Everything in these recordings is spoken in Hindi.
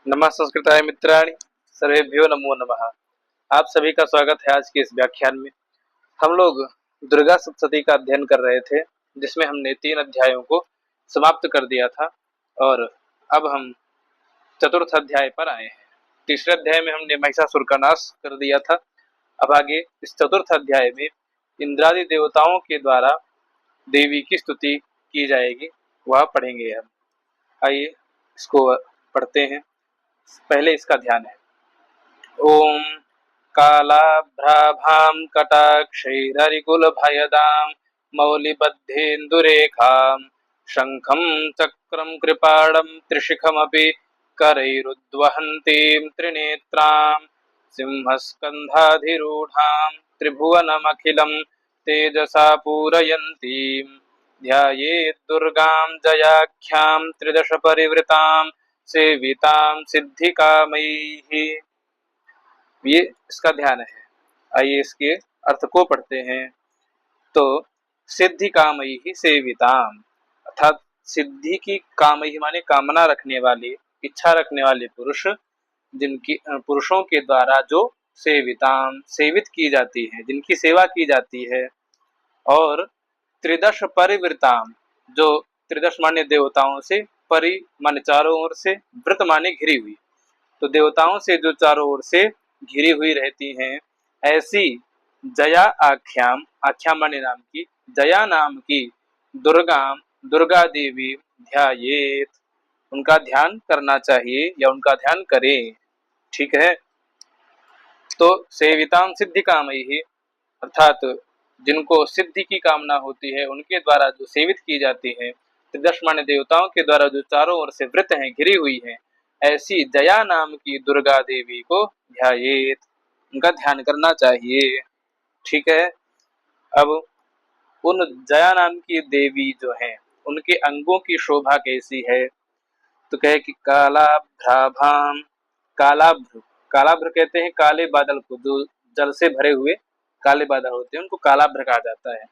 नमः संस्कृताय मित्राणि, सर्वेभ्यो नमो नमः। आप सभी का स्वागत है आज के इस व्याख्यान में। हम लोग दुर्गा सप्तशती का अध्ययन कर रहे थे, जिसमें हमने 3 अध्यायों को समाप्त कर दिया था और अब हम चतुर्थ अध्याय पर आए हैं। तीसरे अध्याय में हमने महिषासुर का नाश कर दिया था। अब आगे इस चतुर्थ अध्याय में इंद्रादि देवताओं के द्वारा देवी की स्तुति की जाएगी, वह पढ़ेंगे हम। आइए इसको पढ़ते हैं। पहले इसका ध्यान है। ओम कालाभ्राभां कटाक्षैररिकुलभयदां मौलिबद्धेन्दुरेखां शङ्खं चक्रं कृपाणं त्रिशिखमपि करैरुद्वहन्तीं त्रिनेत्रां सिंहस्कन्धाधिरूढां त्रिभुवनमखिलं तेजसा पूरयन्तीं ध्यायेत् दुर्गां जयाख्यां त्रिदश परिवृतां सेवितां सिद्धिकामैः। ये इसका ध्यान है। आइए इसके अर्थ को पढ़ते हैं। तो सिद्धि कामयी सेविताम, अर्थात सिद्धि की कामयी माने कामना रखने वाले, इच्छा रखने वाले पुरुष, जिनकी पुरुषों के द्वारा जो सेविताम सेवित की जाती है, जिनकी सेवा की जाती है। और त्रिदश परिवृताम, जो त्रिदश माने देवताओं से, परि माने चारों ओर से, वृत माने घिरी हुई, तो देवताओं से जो चारों ओर से घिरी हुई रहती हैं, ऐसी जया आख्याम, आख्याम माने नाम की, जया नाम की दुर्गाम, दुर्गा देवी ध्यायेत, उनका ध्यान करना चाहिए या उनका ध्यान करें। ठीक है। तो सेविताम सिद्धि कामयी, अर्थात जिनको सिद्धि की कामना होती है, उनके द्वारा जो सेवित की जाती है, त्रिदश माने देवताओं के द्वारा जो चारों ओर से वृत हैं, घिरी हुई हैं, ऐसी जया नाम की दुर्गा देवी को ध्यायेत, उनका ध्यान करना चाहिए। ठीक है। अब उन जया नाम की देवी जो हैं, उनके अंगों की शोभा कैसी है, तो कहे कि कालाभ्राभाम, कालाभ्र, कालाभ्र कहते हैं काले बादल को, जो जल से भरे हुए काले बादल होते हैं, उनको कालाभ्र कहा जाता है।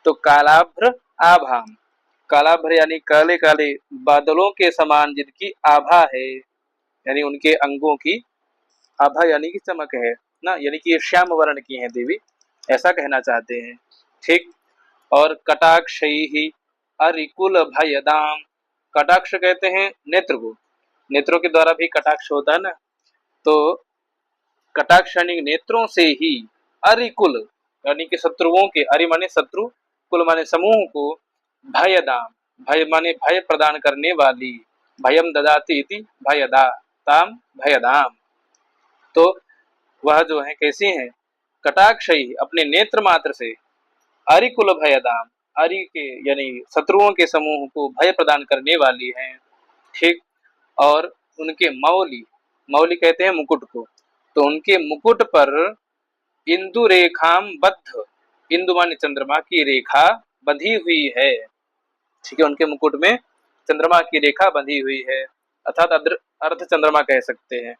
तो कालाभ्र आभाम, कालाभ्र यानी काले काले बादलों के समान जिनकी आभा है, यानी उनके अंगों की आभा यानी कि चमक है ना, यानी कि ये श्याम वर्ण की है देवी, ऐसा कहना चाहते हैं। ठीक। और कटाक्षैहि अरिकुल भयदाम, कटाक्ष कहते हैं नेत्र को, नेत्रों के द्वारा भी कटाक्ष होता है ना, तो कटाक्ष यानी नेत्रों से ही, अरिकुल यानी कि शत्रुओं के, अरि माने शत्रु, कुल माने समूह को, भयदाम, भय माने भय प्रदान करने वाली, भयम ददाति इति भयदा, ताम भयदाम, तो वह जो है कैसी है, कटाक्षई अपने नेत्र मात्र से, अरिकुल भयदाम, अरि के यानी शत्रुओं के समूह को भय प्रदान करने वाली है। ठीक। और उनके मौली, मौली कहते हैं मुकुट को, तो उनके मुकुट पर इंदु रेखाम बद्ध, इंदु माने चंद्रमा की रेखा बंधी हुई है। ठीक है। उनके मुकुट में चंद्रमा की रेखा बंधी हुई है, अर्थात अर्ध चंद्रमा कह सकते हैं,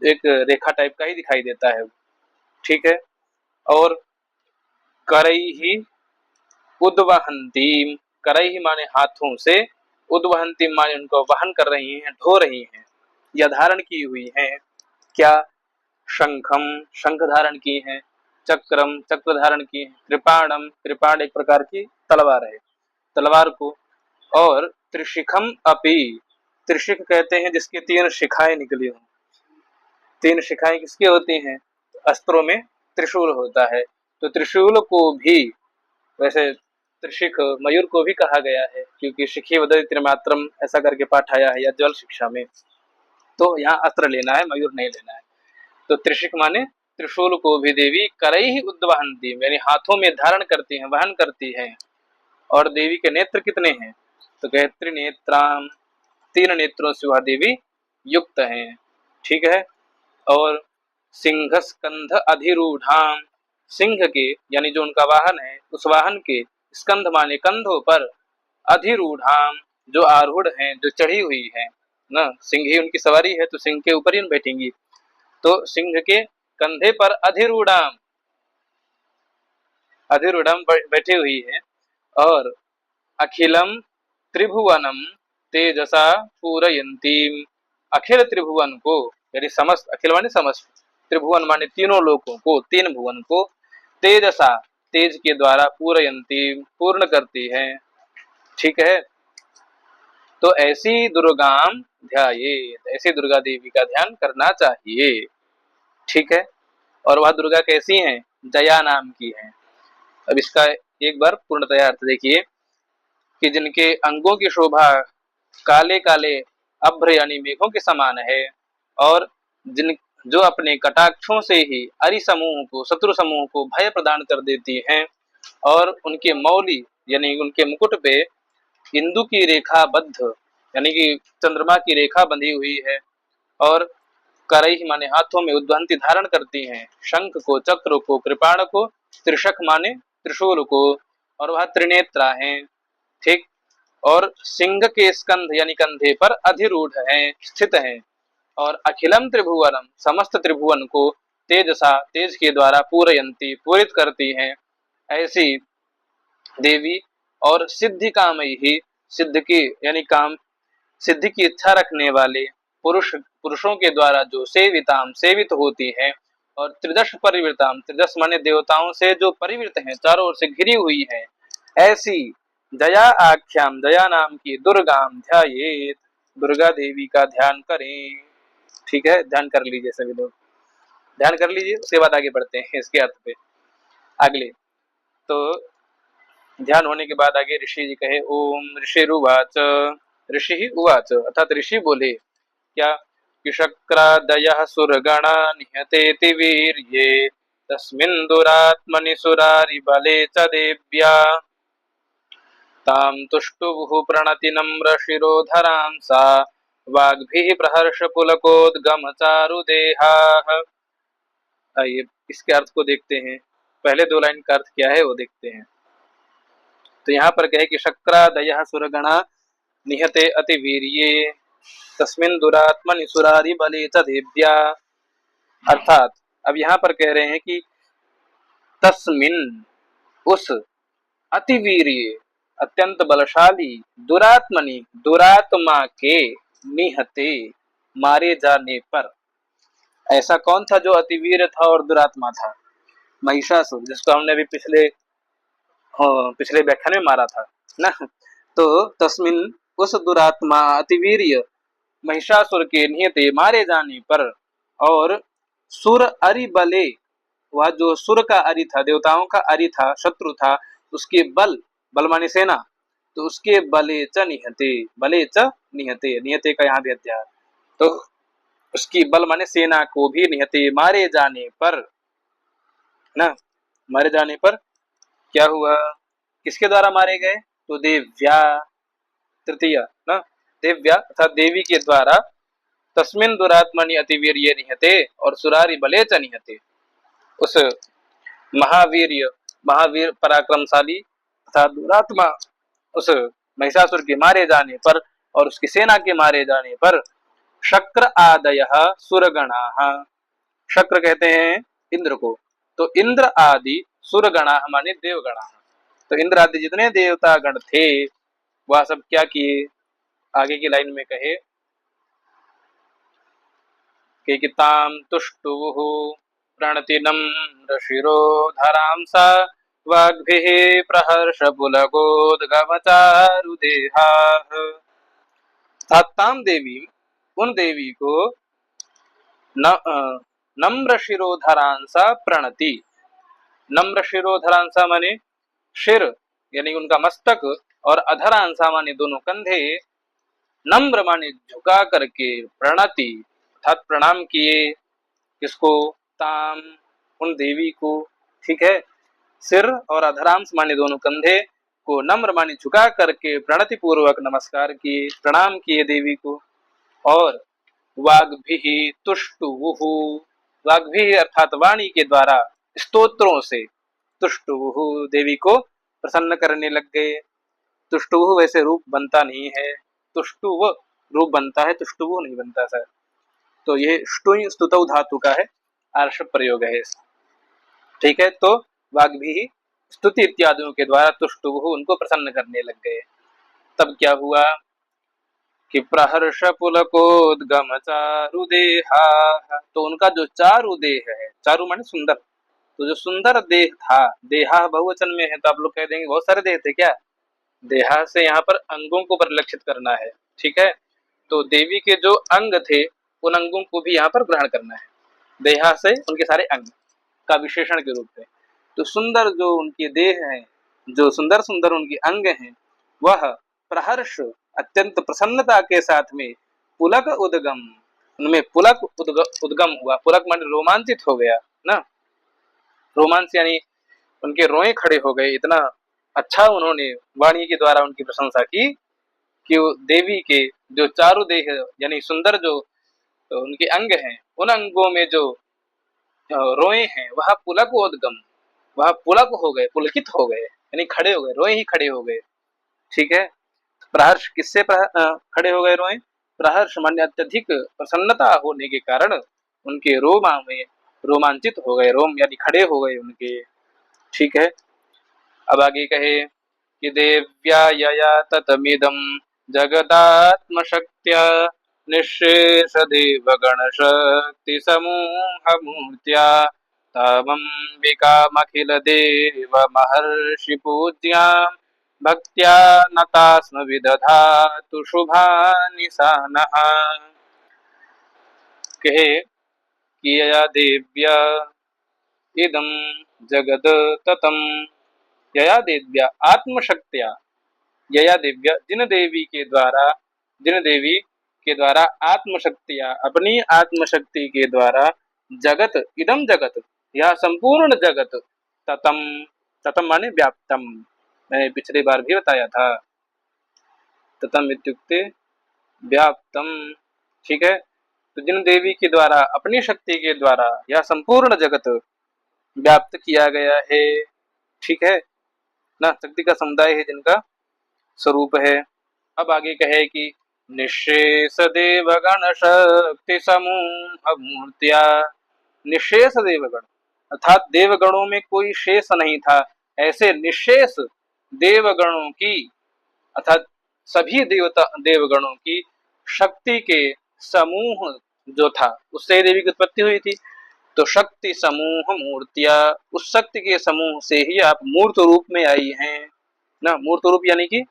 एक रेखा टाइप का ही दिखाई देता है। ठीक है। और करैहि उद्वहंतीम, करैहि माने हाथों से, उद्वहंतीम माने उनको वहन कर रही हैं, ढो रही हैं या धारण की हुई हैं। क्या? शंखम, शंख धारण की है, चक्रम, चक्र धारण की है, कृपाणम, कृपाण एक प्रकार की तलवार है, तलवार को, और त्रिशिखम अपि, त्रिशिख कहते हैं जिसके 3 शिखाएं निकली हो। 3 शिखाएं किसकी होती हैं? अस्त्रों में त्रिशूल होता है, तो त्रिशूल को भी, वैसे त्रिशिख मयूर को भी कहा गया है, क्योंकि शिखी वदति त्रिमात्रम ऐसा करके पाठ आया है या जल शिक्षा में, तो यहाँ अस्त्र लेना है, मयूर नहीं लेना है। तो त्रिशिख माने त्रिशूल को भी देवी करैहि उद्वहन्ति, यानी हाथों में धारण करती हैं, वहन करती हैं। और देवी के नेत्र कितने हैं? तो कहे त्रिनेत्राम, 3 नेत्रों से वह देवी युक्त हैं। ठीक है। और सिंह स्कंध अधिरूढ़ाम, सिंह के यानी जो उनका वाहन है, उस वाहन के स्कंध माने कंधों पर, अधिरूढ़ाम जो आरूढ़ हैं, जो चढ़ी हुई है ना, सिंह ही उनकी सवारी है, तो सिंह के ऊपर ही बैठेंगी, तो सिंह के कंधे पर अधिरूढ़ाम, अधिरूढ़ाम बैठी हुई है। और अखिलम त्रिभुवनम तेजसा पूरयंतीम, अखिल त्रिभुवन को, यानी समस्त, अखिल माने समस्त, त्रिभुवन माने तीनों लोकों को, तीन भुवन को, तेजसा तेज के द्वारा पूरयंती पूर्ण करती है। ठीक है, तो ऐसी दुर्गाम ध्यायेत, ऐसी दुर्गा देवी का ध्यान करना चाहिए। ठीक है, और वह दुर्गा कैसी हैं? जया नाम की हैं। अब इसका एक बार पूर्णतया अर्थ देखिए कि जिनके अंगों की शोभा काले काले अभ्र यानी मेघों के समान है, और जिन जो अपने कटाक्षों से ही अरि समूह को, शत्रु समूह को भय प्रदान कर देती हैं, और उनके मौली यानी उनके मुकुट पे इंदु की रेखा बद्ध यानी कि चंद्रमा की रेखा बंधी हुई है, और करई माने हाथों में उद्वहंती धारण करती हैं, शंख को, चक्र को, कृपाण को, त्रिशक माने त्रिशूल को, और वह त्रिनेत्रा हैं। ठीक, और सिंह के स्कंध यानी कंधे पर अधिरूढ़ हैं, स्थित हैं, और अखिलम त्रिभुवनम समस्त त्रिभुवन को तेजसा तेज के द्वारा पूरयंती पूरित करती हैं, ऐसी देवी। और सिद्धि कामयी ही, सिद्ध की यानी काम सिद्धि की इच्छा रखने वाले पुरुषों के द्वारा जो सेविताम सेवित होती हैं, और त्रिदश परिवृताम, त्रिदश माने देवताओं से जो परिवृत हैं, चारों ओर से घिरी हुई हैं, ऐसी जया आख्याम दया नाम की दुर्गाम ध्यायेत, दुर्गा देवी का ध्यान करें। ठीक है, ध्यान कर लीजिए सभी लोग, ध्यान कर लीजिए, उसके बाद आगे बढ़ते हैं इसके अर्थ पे अगले। तो ध्यान होने के बाद आगे ऋषि जी कहे, ओम ऋषिरुवाच, ऋषि उवाच, अर्थात ऋषि बोले क्या कि शक्रादयः सुरगणा निहतेति वीर्ये तस्मिन् दुरात्मनि सुरारि बले च देव्या तां तुष्टुवुः प्रणति नम्र शिरोधरां सा वाग्भिः प्रहर्ष पुलकोद्गम चारुदेहाः। आइए इसके अर्थ को देखते हैं, पहले दो लाइन का अर्थ क्या है वो देखते हैं। तो यहाँ पर कहे कि शक्रादयः सुरगणा निहते अति वीर्ये तस्मिन् दुरात्मनि सुरारि बले च देव्या, अर्थात अब यहाँ पर कह रहे हैं कि तस्मिन उस अतिवीर्य अत्यंत बलशाली दुरात्मनि दुरात्मा के निहते मारे जाने पर, ऐसा कौन था जो अतिवीर था और दुरात्मा था? महिषासुर, जिसको हमने अभी पिछले व्याख्यान में मारा था ना। तो तस्मिन उस दुरात्मा अतिवीर्य महिषासुर के निहते मारे जाने पर, और सुर अरि बले, वह जो सुर का अरि था, देवताओं का अरि था, शत्रु था, उसके बल, बल माने सेना, तो उसके बले च निहते, बले च निहते, निहते का यहाँ भी अध्याय, तो उसकी बल माने सेना को भी निहते मारे जाने पर ना, मारे जाने पर क्या हुआ, किसके द्वारा मारे गए? तो देव्या, तृतीय ना, देव्या अर्थात देवी के द्वारा, तस्मिन दुरात्मनि अतिवीर्ये निहते और सुरारि बले च निहते, उस महावीर महावीर पराक्रमशाली तथा दुरात्मा उस महिषासुर के मारे जाने पर और उसकी सेना के मारे जाने पर, शक्र आदयः सुरगणाः, शक्र कहते हैं इंद्र को, तो इंद्र आदि सुरगणाः माने देवगणाः, तो इंद्र आदि जितने देवता गण थे वह सब क्या किए, आगे की लाइन में कहे कि तां तुष्टुवुः प्रणति नम्र शिरोधरां सा वाग्भिः प्रहर्ष पुलकोद्गम चारुदेहाः, तां देवी उन देवी को नम्र शिरोधरांसा प्रणति, नम्र शिरोधरांसा माने शिर यानी उनका मस्तक, और अधरांसा माने दोनों कंधे, नम्र माने झुका करके, प्रणति अर्थात प्रणाम किए, किसको? ताम उन देवी को। ठीक है, सिर और अधरांश माने दोनों कंधे को, नम्र माने झुका करके प्रणति पूर्वक नमस्कार किए, प्रणाम किए देवी को। और वाग्भिः तुष्टुवुः, वाग्भिः अर्थात वाणी के द्वारा, स्तोत्रों से, तुष्टुवुः देवी को प्रसन्न करने लग गए। तुष्टुवुः वैसे रूप बनता नहीं है, तुष्टुव रूप बनता है, तुष्टुवुः नहीं बनता सर। तो ये ष्टुय్ स्तुतौ धातु का है, आर्ष प्रयोग है। ठीक है, तो वाग्भिः स्तुति इत्यादियों के द्वारा तुष्टुवुः उनको प्रसन्न करने लग गए। तब क्या हुआ कि प्रहर्ष पुलकोद्गम चारु देहा, तो उनका जो चारु देह है, चारु माने सुंदर, तो जो सुंदर देह था, देहा बहुवचन में है तो आप लोग कह देंगे बहुत सारे देह थे क्या, देहा से यहाँ पर अंगों को परिलक्षित करना है, ठीक है। तो देवी के जो अंग थे उन अंगों को भी यहाँ पर ग्रहण करना है, देहा से उनके सारे अंग का विशेषण के रूप में। तो सुंदर जो उनके देह हैं, जो सुंदर सुंदर उनके अंग हैं, वह प्रहर्ष अत्यंत प्रसन्नता के साथ में पुलक उद्गम, उनमें पुलक उद्गम हुआ, पुलक माने रोमांचित हो गया ना, रोमांच यानी उनके रोए खड़े हो गए, इतना अच्छा उन्होंने वाणी के द्वारा उनकी प्रशंसा की कि वो देवी के जो चारु देह यानी सुंदर जो उनके अंग हैं, उन अंगों में जो रोए हैं वह पुलकोद्गम, वह पुलक हो गए, पुलकित हो गए, यानी खड़े हो गए, रोए ही खड़े हो गए, ठीक है। प्रहर्ष किससे खड़े हो गए रोए, प्रहर्ष मान्य अत्यधिक प्रसन्नता होने के कारण उनके रोमा में रोमांचित हो गए, रोम यानी खड़े हो गए उनके, ठीक है। अब आगे कहे कि देव्या यया ततमिदं जगदात्म शक्त्या निःशेष देवगण शक्ति समूह मूर्त्या तामंबिकामखिल देव महर्षि पूज्यां भक्त्या नतास्म विदधातु शुभानि सा नः। कहे कि यया देव्या इदं जगद ततं, यया देव्या आत्मशक्त्या, यया दिव्या जिन देवी के द्वारा, जिन देवी के द्वारा आत्मशक्तिया अपनी आत्मशक्ति के द्वारा जगत इदम जगत, यह संपूर्ण जगत, ततम, ततम माने व्याप्तम, मैंने पिछले बार भी बताया था, ततम इत्युक्ते व्याप्तम, ठीक है। तो जिन देवी के द्वारा अपनी शक्ति के द्वारा यह संपूर्ण जगत व्याप्त किया गया है, ठीक है ना, शक्ति का समुदाय है जिनका स्वरूप है। अब आगे कहे कि निशेष देवगण शक्ति समूह मूर्तिया, निशेष देवगण अर्थात देवगणों में कोई शेष नहीं था, ऐसे निशेष देवगणों की अर्थात सभी देवता देवगणों की शक्ति के समूह जो था उससे देवी की उत्पत्ति हुई थी। तो शक्ति समूह मूर्तिया, उस शक्ति के समूह से ही आप मूर्त रूप में आई हैं ना, मूर्त रूप यानी कि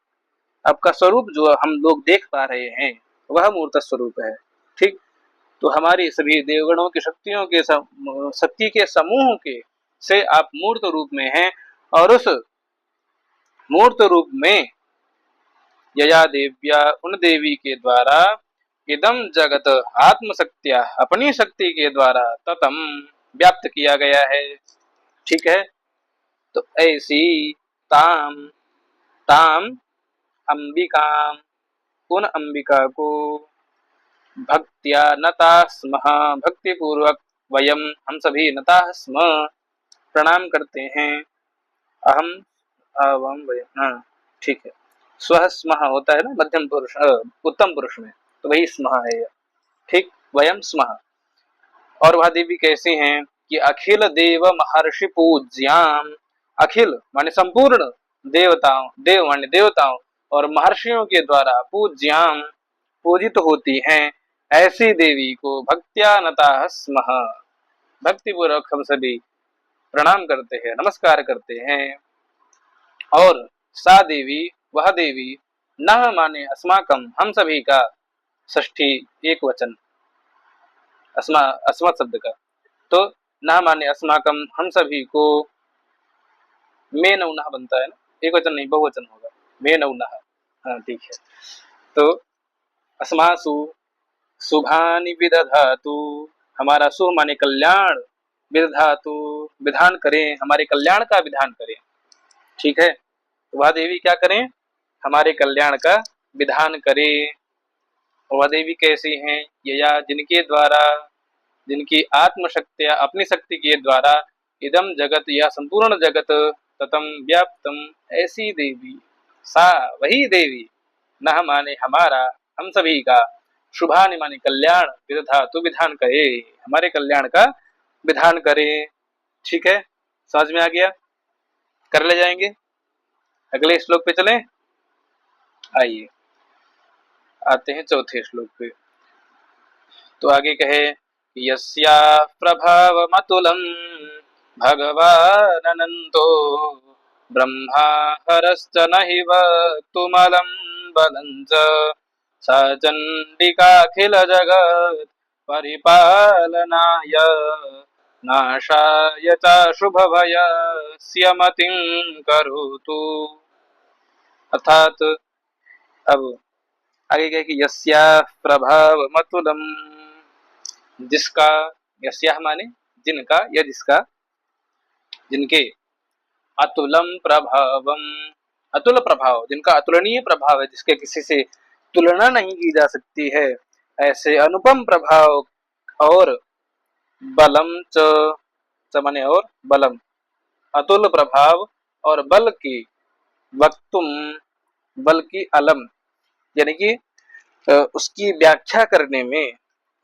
आपका स्वरूप जो हम लोग देख पा रहे हैं वह मूर्त स्वरूप है, ठीक। तो हमारी सभी देवगणों की शक्तियों के शक्ति के समूह के से आप मूर्त रूप में हैं, और उस मूर्त रूप में यया देव्या उन देवी के द्वारा इदम जगत आत्मशक्तिया अपनी शक्ति के द्वारा ततम व्याप्त किया गया है, ठीक है। तो ऐसी ताम, ताम अंबिकाम, उन अंबिका को भक्त्या नता स्म, भक्ति पूर्वक वयम हम सभी नता स्म प्रणाम करते हैं, अहम अवम वयम, हाँ ठीक है, स्वः स्मः होता है ना मध्यम पुरुष उत्तम पुरुष में, तो वही स्मः है यह, ठीक, वयम स्मः। और वह देवी कैसे हैं कि अखिल देव महर्षि पूज्याम, अखिल माने संपूर्ण देवताओं, देव माने देवताओं और महर्षियों के द्वारा पूज्याम पूजित होती हैं, ऐसी देवी को भक्त्या नताः स्मः भक्ति पूर्वक हम सभी प्रणाम करते हैं, नमस्कार करते हैं। और सा देवी वह देवी, नह माने अस्माकम हम सभी का, षष्ठी एक वचन अस्मा अस्मत् शब्द का, तो नह माने अस्माकम हम सभी को, मे नौनः बनता है ना, एक वचन नहीं बहुवचन होगा, मे नौनः, हाँ ठीक है। तो अस्मासु शुभानि विदधातु, हमारा शुभ माने कल्याण, विदधातु विधान करें, हमारे कल्याण का विधान करें, ठीक है। तो वह देवी क्या करें, हमारे कल्याण का विधान करें। और वह देवी कैसी हैं, यया जिनके द्वारा, जिनकी आत्मशक्तिया अपनी शक्ति के द्वारा इदम जगत या संपूर्ण जगत ततम व्याप्तम, ऐसी देवी, सा वही देवी, नह माने हमारा हम सभी का, शुभानि माने कल्याण, विदधातु विधान करे, हमारे कल्याण का विधान करे, ठीक है। समझ में आ गया, कर ले जाएंगे, अगले श्लोक पे चलें, आइए। आते हैं चौथे श्लोक पे। तो आगे कहे यस्या प्रभावमतुलं भगवान् अनंतो ब्रह्मा हरश्च नहि वक्तुमलं बलं च सा चण्डिकाखिल जगत् परिपालनाय नाशाय च शुभभयस्य मतिं करोतु। अर्थात अब आगे कहे कि यस्या प्रभावमतुलम, जिसका, यस्या माने जिनका, या जिसका, जिनके, अतुलम प्रभावम, अतुल प्रभाव, जिनका अतुलनीय प्रभाव है, जिसके किसी से तुलना नहीं की जा सकती है, ऐसे अनुपम प्रभाव और बलम च माने और बलम, अतुल प्रभाव और बल की, वक्तुम बल की अलम यानी कि उसकी व्याख्या करने में,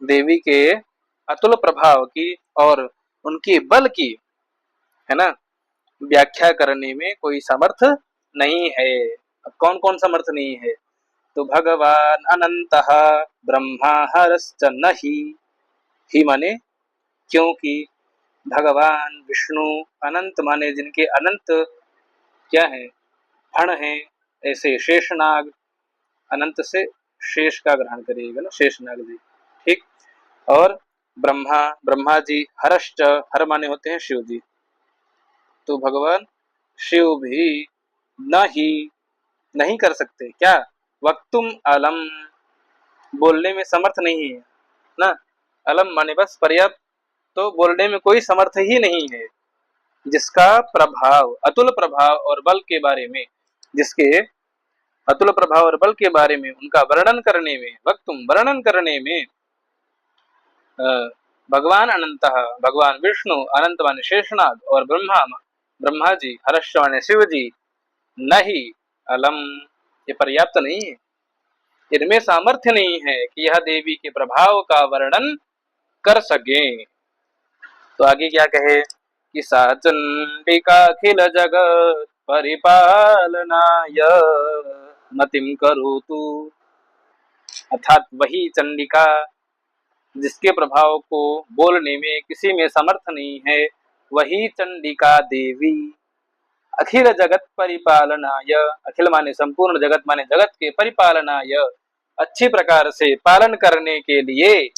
देवी के अतुल प्रभाव की और उनके बल की, है ना, व्याख्या करने में कोई समर्थ नहीं है। अब कौन कौन समर्थ नहीं है? तो भगवान अनंतः ब्रह्मा हरश्च नहि, ही माने क्योंकि भगवान विष्णु, अनंत माने जिनके अनंत क्या है, फण है, ऐसे शेषनाग, अनंत से शेष का ग्रहण करिएगा ना, शेषनाग जी, ठीक। और ब्रह्मा, ब्रह्मा जी, हरश्च, हर माने होते हैं शिव जी, तो भगवान शिव भी नहीं, नहीं कर सकते क्या, वक्तुम अलम, बोलने में समर्थ नहीं है ना, अलम माने बस पर्याप्त, तो बोलने में कोई समर्थ ही नहीं है। जिसका प्रभाव, अतुल प्रभाव और बल के बारे में, जिसके अतुल प्रभाव और बल के बारे में, उनका वर्णन करने में, वक्तुम वर्णन करने में, भगवान अनंत, भगवान विष्णु, अनंत माने शेषनाग, और ब्रह्मा, ब्रह्मा जी, हर्ष माने शिव जी, नहीं अलम, ये पर्याप्त नहीं है, इनमें सामर्थ्य नहीं है कि यह देवी के प्रभाव का वर्णन कर सके। तो आगे क्या कहे कि सा चंडिका अखिल जगत परिपालनाय मतिम करोतु, अर्थात वही चंडिका जिसके प्रभाव को बोलने में किसी में समर्थ नहीं है, वही चंडिका देवी अखिल जगत परिपालनाय, अखिल माने संपूर्ण, जगत माने जगत के, परिपालनाय अच्छी प्रकार से पालन करने के लिए,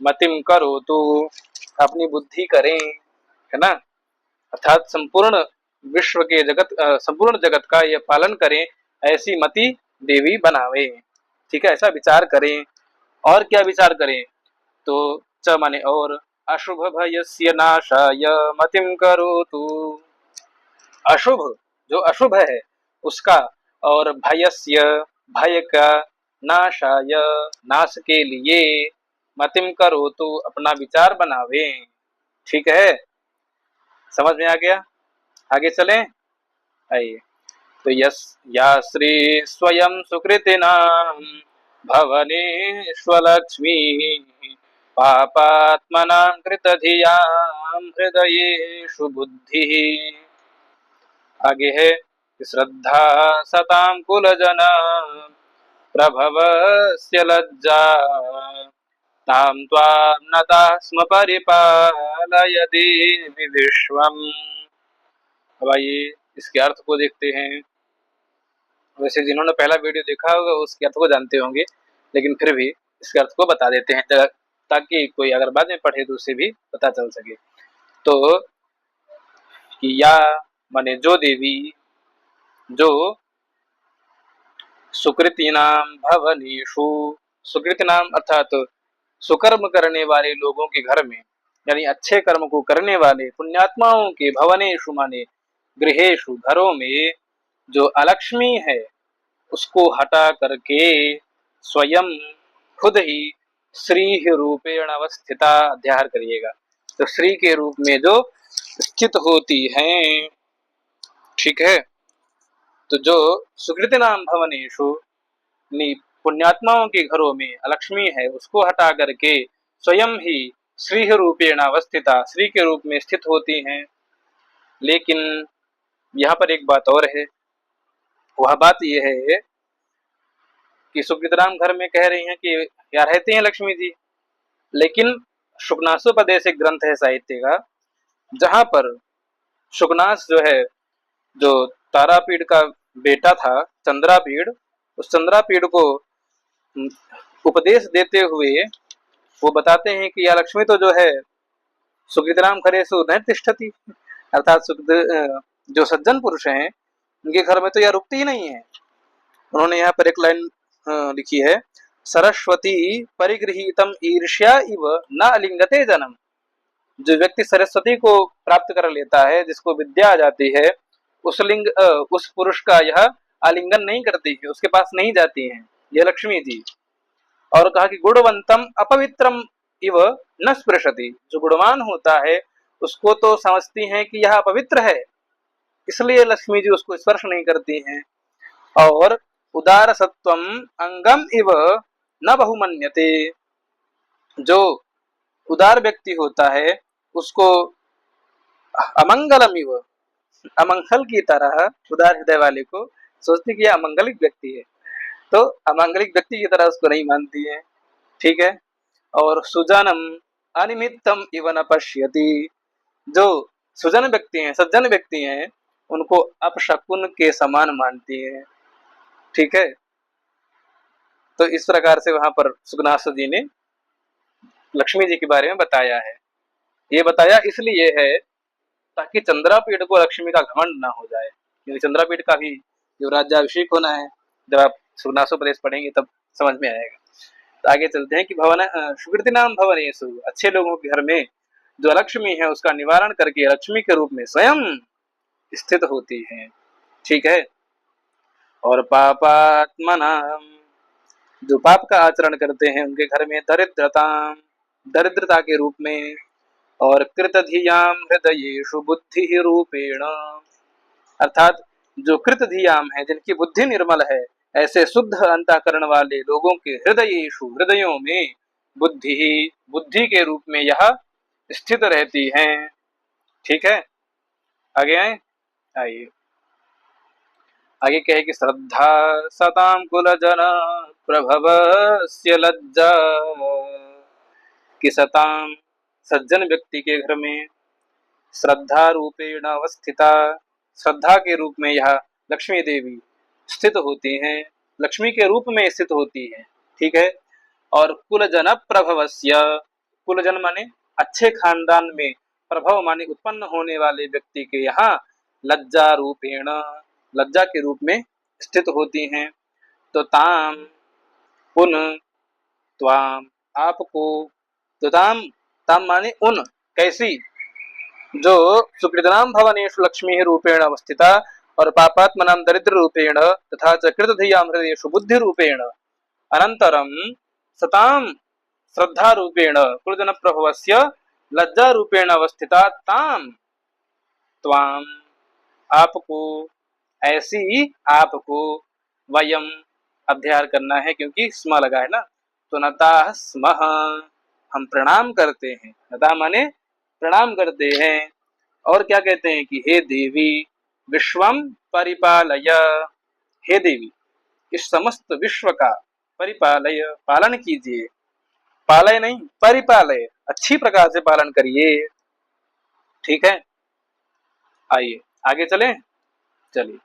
मतिम करो तो अपनी बुद्धि करें, है ना, अर्थात संपूर्ण विश्व के जगत, संपूर्ण जगत का यह पालन करें, ऐसी मति देवी बनावे, ठीक है, ऐसा विचार करें। और क्या विचार करें? तो च माने और, अशुभ भयस्य नाशाय मतिम करोतु, अशुभ, जो अशुभ है उसका, और भयस्य, भय का, नाशाय नाश के लिए, मतिम करोतु अपना विचार बनावे, ठीक है, समझ में आ गया? आगे चलें, आइए। तो यस या श्री स्वयं सुकृतिनाम भवनेष्वलक्ष्मी पापात्मनां कृतधियां हृदयेषु बुद्धिः, आगे है श्रद्धा सतां कुलजना प्रभवस्य लज्जा तां त्वां नता स्म परिपालय देवि विश्वम्। अब आइए इसके अर्थ को देखते हैं। वैसे जिन्होंने पहला वीडियो देखा होगा उसके अर्थ को जानते होंगे, लेकिन फिर भी इसके अर्थ को बता देते हैं ताकि कोई अगर बाद में पढ़े तो उसे भी पता चल सके। तो कि या माने जो देवी, जो सुकृति नाम भवनेषु, सुकृति नाम अर्थात सुकर्म करने वाले लोगों के घर में, यानी अच्छे कर्म को करने वाले पुण्यात्माओं के, भवनेषु माने गृहेषु, घरों में, जो अलक्ष्मी है उसको हटा करके स्वयं खुद ही श्री रूपेण अवस्थिता, अध्याय करिएगा, तो श्री के रूप में जो स्थित होती हैं, ठीक है, तो जो सुकृति नाम भवनेषु, पुण्यात्माओं के घरों में अलक्ष्मी है उसको हटा करके स्वयं ही श्री रूपेण अवस्थिता, श्री के रूप में स्थित होती हैं। लेकिन यहाँ पर एक बात और है, वह बात यह है कि सुकृतराम घर में कह रही हैं कि यहाँ रहती हैं लक्ष्मी जी, लेकिन शुकनासोपदेश एक ग्रंथ है साहित्य का, जहां पर शुकनास जो है, जो तारापीड़ का बेटा था चंद्रापीड़, उस चंद्रापीड़ को उपदेश देते हुए वो बताते हैं कि यह लक्ष्मी तो जो है सुकृतराम घरेषु न तिष्ठति, अर्थात जो सज्जन पुरुष हैं उनके घर में तो यह रुकती ही नहीं है। उन्होंने यहाँ पर एक लाइन लिखी है, सरस्वती परिगृहीतम ईर्ष्या इव न अलिंगते जन्म। जो व्यक्ति सरस्वती को प्राप्त कर लेता है, जिसको विद्या आ जाती है, उस पुरुष का यह आलिंगन नहीं करती है, उसके पास नहीं जाती है यह लक्ष्मी जी। और कहा कि गुणवंतम अपवित्रम इव न स्पृशति। जो गुणवान होता है उसको तो समझती हैं कि यह अपवित्र है, इसलिए लक्ष्मी जी उसको स्पर्श नहीं करती हैं। और उदार सत्वम अंगम इव न बहुमन्यते। जो उदार व्यक्ति होता है उसको अमंगलम इव, अमंगल की तरह उदार हृदय वाले को सोचती कि यह अमंगलिक व्यक्ति है, तो अमंगलिक व्यक्ति की तरह उसको नहीं मानती है। ठीक है। और सुजनम अनिमित्तम इव न पश्यति। जो सुजन व्यक्ति हैं, सज्जन व्यक्ति हैं, उनको अपशकुन के समान मानती है। ठीक है। तो इस प्रकार से वहां पर सुगनासु जी ने लक्ष्मी जी के बारे में बताया है। ये बताया इसलिए है ताकि चंद्रापीठ को लक्ष्मी का घमंड ना हो जाए, क्योंकि चंद्रापीठ का भी जो राज्याभिषेक होना है, जब आप सुगनासोपदेश पढ़ेंगे तब समझ में आएगा। तो आगे चलते हैं कि भवन सुकृति नाम भवनेषु, अच्छे लोगों के घर में जो लक्ष्मी है उसका निवारण करके लक्ष्मी के रूप में स्वयं स्थित होती है। ठीक है। और पापात्मना, जो पाप का आचरण करते हैं उनके घर में दरिद्रता, दरिद्रता के रूप में। और कृतधियाम हृदयेषु बुद्धि रूपेण, अर्थात जो कृतधियाम है, जिनकी बुद्धि निर्मल है, ऐसे शुद्ध अंतःकरण वाले लोगों के हृदयेषु, हृदयों में बुद्धि, बुद्धि के रूप में यह स्थित रहती हैं। ठीक है। आगे आइए आगे कहे कि श्रद्धा सताम कुलजन प्रभवस्य लज्जा, कि सताम सज्जन व्यक्ति के घर में श्रद्धा रूपेण अवस्थिता, श्रद्धा के रूप में यह लक्ष्मी देवी स्थित होती हैं, लक्ष्मी के रूप में स्थित होती है। ठीक है। और कुलजन प्रभवस्य, कुलजन माने अच्छे खानदान में, प्रभव माने उत्पन्न होने वाले व्यक्ति के यहाँ लज्जा रूपेण, लज्जा के रूप में स्थित होती हैं। तो ताम उन, त्वाम आपको, तो ताम, ताम माने उन, कैसी, जो सुकृतनाम भवनेषु लक्ष्मी रूपेण अवस्थिता और पापात्मनाम दरिद्र रूपेण तथा च कृतधियाम हृदयेषु बुद्धि रूपेण अनंतरम सताम श्रद्धा रूपेण कुलजन प्रभवस्य लज्जा रूपेण अवस्थिता ताम त्वाम आपको, ऐसी आपको, वयम अध्याय करना है क्योंकि स्म लगा है ना, तो नता स्म, हम प्रणाम करते हैं। नता माने प्रणाम करते हैं। और क्या कहते हैं कि हे देवी विश्वम परिपालय, हे देवी इस समस्त विश्व का परिपालय, पालन कीजिए, पालय नहीं परिपालय, अच्छी प्रकार से पालन करिए। ठीक है। आइए आगे चलें। चलिए।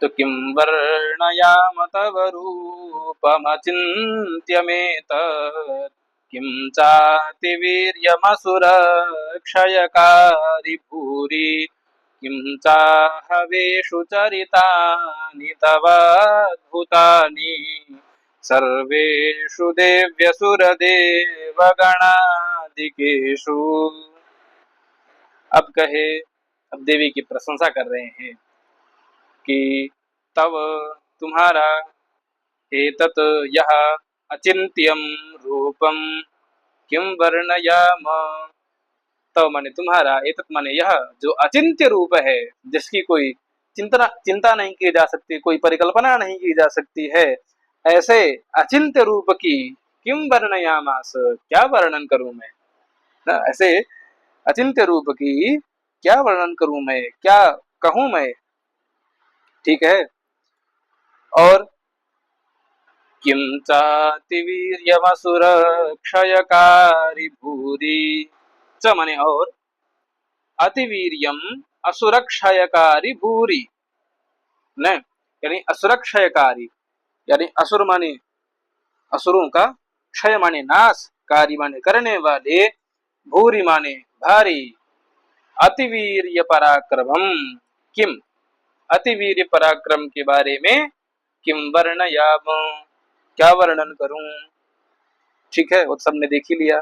तो किं वर्णयाम तव रूपमचिन्त्यमेतत्, किं चाति वीर्यमसुरक्षयकारि भूरि, किं चाहवेषु चरितानि तवाद्भुतानि, सर्वेषु देव्यसुरदेवगणादिकेषु। अब कहे, अब देवी की प्रशंसा कर रहे हैं कि तव तुम्हारा, एतत् यह अचिंत्यम रूपम, किं वर्णयाम, तव माने तुम्हारा, एतत् माने यह जो अचिंत्य रूप है, जिसकी कोई चिंता नहीं की जा सकती, कोई परिकल्पना नहीं की जा सकती है, ऐसे अचिंत्य रूप की किं वर्णयामास, क्या वर्णन करूं मैं, ऐसे अचिंत्य रूप की क्या वर्णन करूं मैं, क्या कहूं मैं। ठीक है। और किं चातिवीर्यमसुर क्षयकारी भूरि। च माने और, अतिवीर्यम असुर क्षयकारी भूरि, न यानी असुर क्षयकारी, यानी असुर माने असुरों का, क्षय माने नाश, कारी माने करने वाले, भूरि माने भारी, अतिवीर्य पराक्रमम, किम अतिवीर्य पराक्रम के बारे में, किम वर्णयाम क्या वर्णन करूं। ठीक है, वो तो सबने देख ही लिया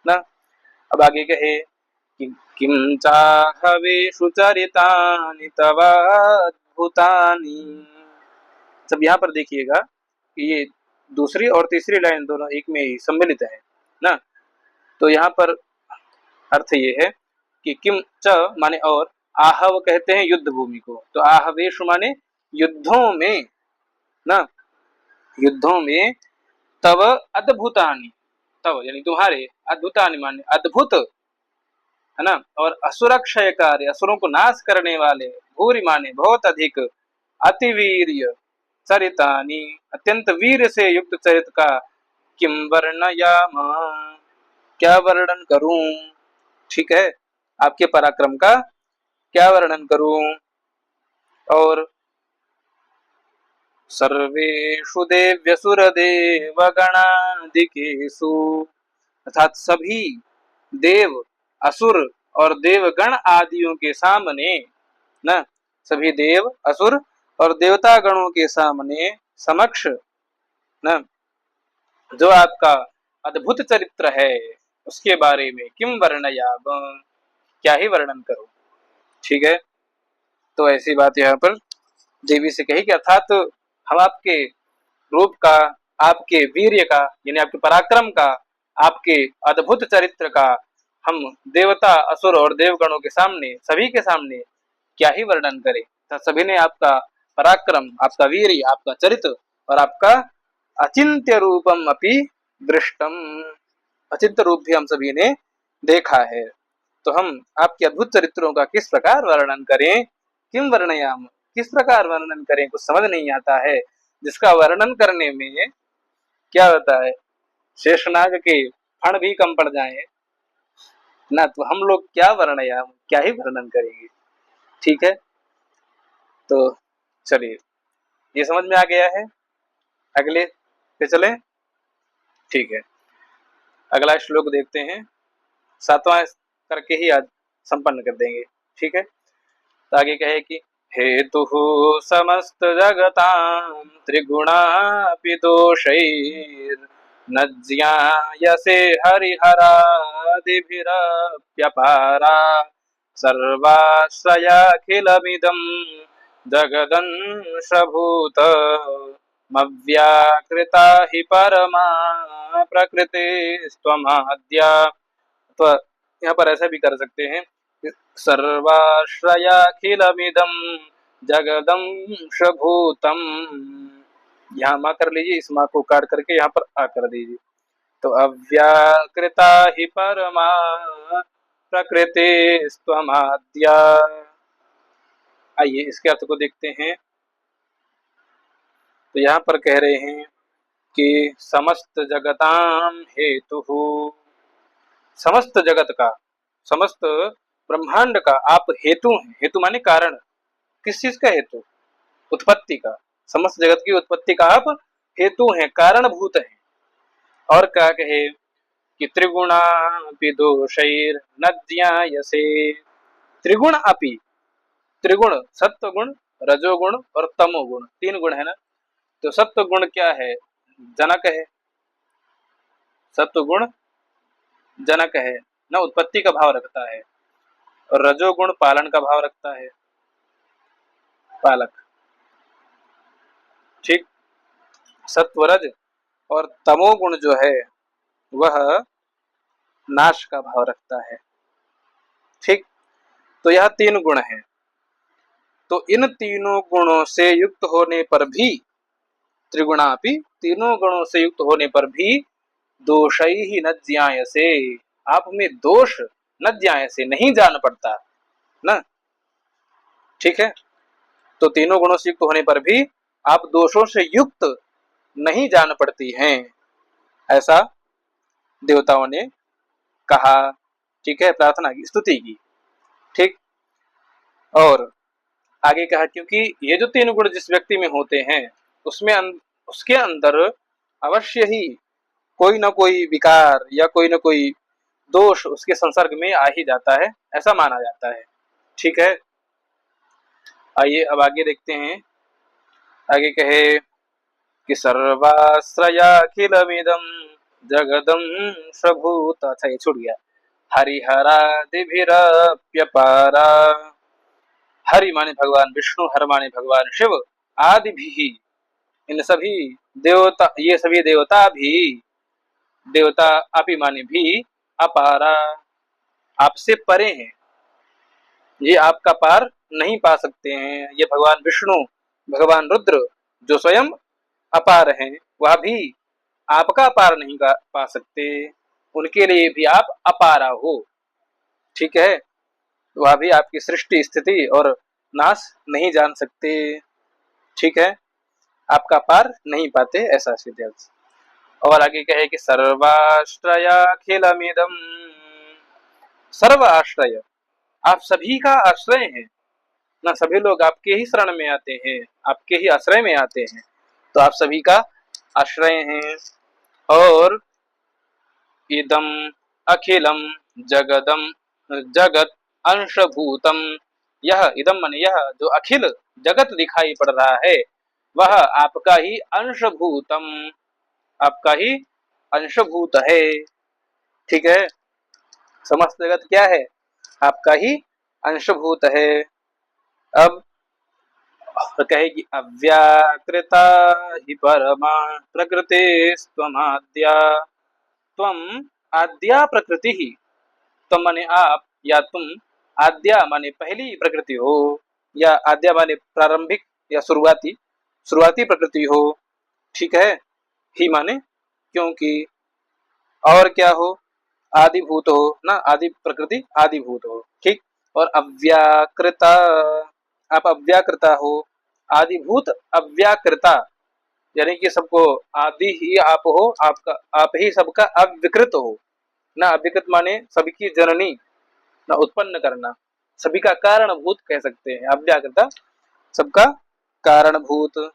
ना। अब आगे कहे कि किम चाहवेषु चरितानि तवाद्भुतानि। सब यहाँ पर देखिएगा कि ये दूसरी और तीसरी लाइन दोनों एक में ही सम्मिलित है ना। तो यहाँ पर अर्थ ये है कि किम च माने और, आहव कहते हैं युद्ध भूमि को, तो आहवेशु माने युद्धों में ना, युद्धों में, तव अद्भुतानि, तव यानी तुम्हारे, अद्भुतानि माने अद्भुत है ना, और असुर क्षयकारी असुरों को नाश करने वाले, भूरि माने बहुत अधिक, अतिवीर्य चरितानि अत्यंत वीर से युक्त चरित का, किम वर्णयाम क्या वर्णन करूं। ठीक है, आपके पराक्रम का क्या वर्णन करूं। और सर्वेषु देव्यसुर देवगणादिकेषु, अर्थात सभी देव असुर और देवगण आदियों के सामने न, सभी देव असुर और देवता गणों के सामने समक्ष न, जो आपका अद्भुत चरित्र है उसके बारे में, किम वर्णयाम क्या ही वर्णन करूं। ठीक है, तो ऐसी बात यहाँ पर देवी से कही कि अर्थात हम आपके रूप का, आपके वीर्य का यानी आपके पराक्रम का, आपके अद्भुत चरित्र का हम देवता असुर और देवगणों के सामने, सभी के सामने क्या ही वर्णन करें। तो सभी ने आपका पराक्रम, आपका वीर्य, आपका चरित्र और आपका अचिंत्य रूपम अपि दृष्टम, अचिंत्य रूप भी हम सभी ने देखा है। तो हम आपके अद्भुत चरित्रों का किस प्रकार वर्णन करें, किम वर्णयाम किस प्रकार वर्णन करें, कुछ समझ नहीं आता है, जिसका वर्णन करने में क्या होता है, शेषनाग के फण भी कम पड़ जाए ना, तो हम लोग क्या वर्णयाम क्या ही वर्णन करेंगे। ठीक है, तो चलिए ये समझ में आ गया है, अगले पे चले। ठीक है, अगला श्लोक देखते हैं, 7वां करके ही आज संपन्न कर देंगे। ठीक है, तो आगे कहे कि हेतु समस्त जगतां त्रिगुणापि दोषैर्न ज्ञायसे हरिहरादिभिरप्यपारा सर्वाश्रयाखिलमिदं जगदंशभूत मव्याकृता हि परमा प्रकृतिस्त्वमाद्या। तो यहाँ पर ऐसा भी कर सकते हैं, सर्वाश्रयाखिलमिदं जगदंशभूतम, यहाँ माँ कर लीजिए, इस माँ को काट करके यहाँ पर आ कर दीजिए। तो अव्याकृता ही परमा प्रकृतिस्त्वमाद्या। आइए इसके अर्थ को देखते हैं। तो यहाँ पर कह रहे हैं कि समस्त जगताम हेतु, समस्त जगत का, समस्त ब्रह्मांड का आप हेतु हैं। हेतु माने कारण, किस चीज का हेतु, उत्पत्ति का, समस्त जगत की उत्पत्ति का आप हेतु हैं, कारणभूत हैं। और क्या कहे कि त्रिगुणापि दोषैर न ज्ञायसे, त्रिगुण अपि, त्रिगुण सत्व गुण, रजोगुण और तमोगुण, तीन गुण है ना। तो सत्व गुण क्या है, जनक है, सत्व गुण जनक है न, उत्पत्ति का भाव रखता है, और रजोगुण पालन का भाव रखता है, पालक। ठीक, सत्वरज और तमोगुण जो है वह नाश का भाव रखता है। ठीक, तो यह तीन गुण हैं। तो इन तीनों गुणों से युक्त होने पर भी, त्रिगुणापि तीनों गुणों से युक्त होने पर भी, दोषै ही न ज्ञायसे, आप में दोष न ज्ञायसे नहीं जान पड़ता ना। ठीक है, तो तीनों गुणों से युक्त होने पर भी आप दोषों से युक्त नहीं जान पड़ती हैं, ऐसा देवताओं ने कहा। ठीक है, प्रार्थना की, स्तुति की। ठीक, और आगे कहा क्योंकि ये जो 3 गुण जिस व्यक्ति में होते हैं उसमें उसके अंदर अवश्य ही कोई ना कोई विकार या कोई ना कोई दोष उसके संसर्ग में आ ही जाता है, ऐसा माना जाता है। ठीक है, आइए अब आगे देखते हैं। आगे कहे कि सर्वाश्रयाखिलमिदं जगदं स्वभूत। अच्छा, ये छूट गया। हरिहरादिभिरप्यपारा। हरि माने भगवान विष्णु, हर माने भगवान शिव, आदि भी, इन सभी देवता, ये सभी देवता भी, देवता अपि माने भी, अपारा, आपसे परे हैं, ये आपका पार नहीं पा सकते हैं। ये भगवान विष्णु, भगवान रुद्र जो स्वयं अपार हैं, वह भी आपका पार नहीं पा सकते, उनके लिए भी आप अपारा हो। ठीक है, वह भी आपकी सृष्टि, स्थिति और नाश नहीं जान सकते। ठीक है, आपका पार नहीं पाते, ऐसा सिद्ध। और आगे कहे कि सर्वाश्रयाखिलमिदं, सर्व आश्रय, आप सभी का आश्रय है ना, सभी लोग आपके ही शरण में आते हैं, आपके ही आश्रय में आते हैं, तो आप सभी का आश्रय हैं। और इदम अखिलम जगदम जगत अंशभूतम, यह इदम माने यह जो अखिल जगत दिखाई पड़ रहा है वह आपका ही अंशभूतम, आपका ही अंशभूत है। ठीक है, समस्त जगत क्या है, आपका ही अंशभूत है। अब कहे कि अव्याकृता ही परमा प्रकृति स्वमाद्या, त्वम आद्या प्रकृति ही, तुम माने आप, या तुम, आद्या माने पहली प्रकृति हो, या आद्या माने प्रारंभिक या शुरुआती, शुरुआती प्रकृति हो। ठीक है, ही माने क्योंकि, और क्या हो, आदिभूत हो ना, आदि प्रकृति आदिभूत हो। ठीक, और अव्याकृता, आप अव्याकृता हो, आदिभूत अव्याकृता, यानी कि सबको आदि ही आप हो, आपका आप ही सबका अविकृत हो ना। अविकृत माने सबकी जननी ना, उत्पन्न करना, सभी का कारणभूत कह सकते हैं, अव्याकृता सबका कारणभूत।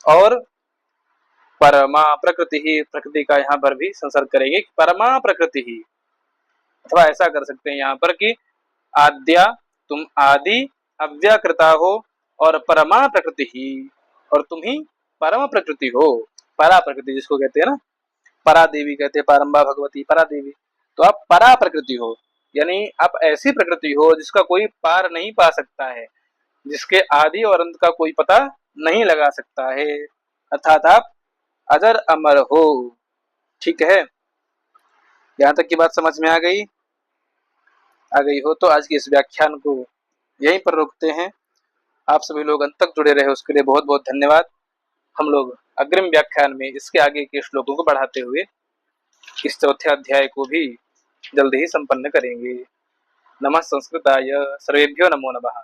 और परमा प्रकृति ही, प्रकृति का यहाँ पर भी संसर्ग करेंगे, परमा प्रकृति ही, अथवा ऐसा कर सकते हैं यहाँ पर कि आद्या, तुम आदि अव्याकृता हो, और परमा प्रकृति ही, और तुम ही परम प्रकृति हो, परा प्रकृति जिसको कहते हैं ना, परा देवी कहते हैं, पारंबा भगवती परा देवी, तो आप परा प्रकृति हो, यानी आप ऐसी प्रकृति हो जिसका कोई पार नहीं पा सकता है, जिसके आदि और अंत का कोई पता नहीं लगा सकता है, अर्थात आप अजर अमर हो। ठीक है, यहाँ तक की बात समझ में आ गई हो तो आज की इस व्याख्यान को यहीं पर रोकते हैं। आप सभी लोग अंत तक जुड़े रहे उसके लिए बहुत बहुत धन्यवाद। हम लोग अग्रिम व्याख्यान में इसके आगे के श्लोकों को बढ़ाते हुए इस चौथे अध्याय को भी जल्द ही संपन्न करेंगे। नमः संस्कृताय, सर्वेभ्यो नमो नमः।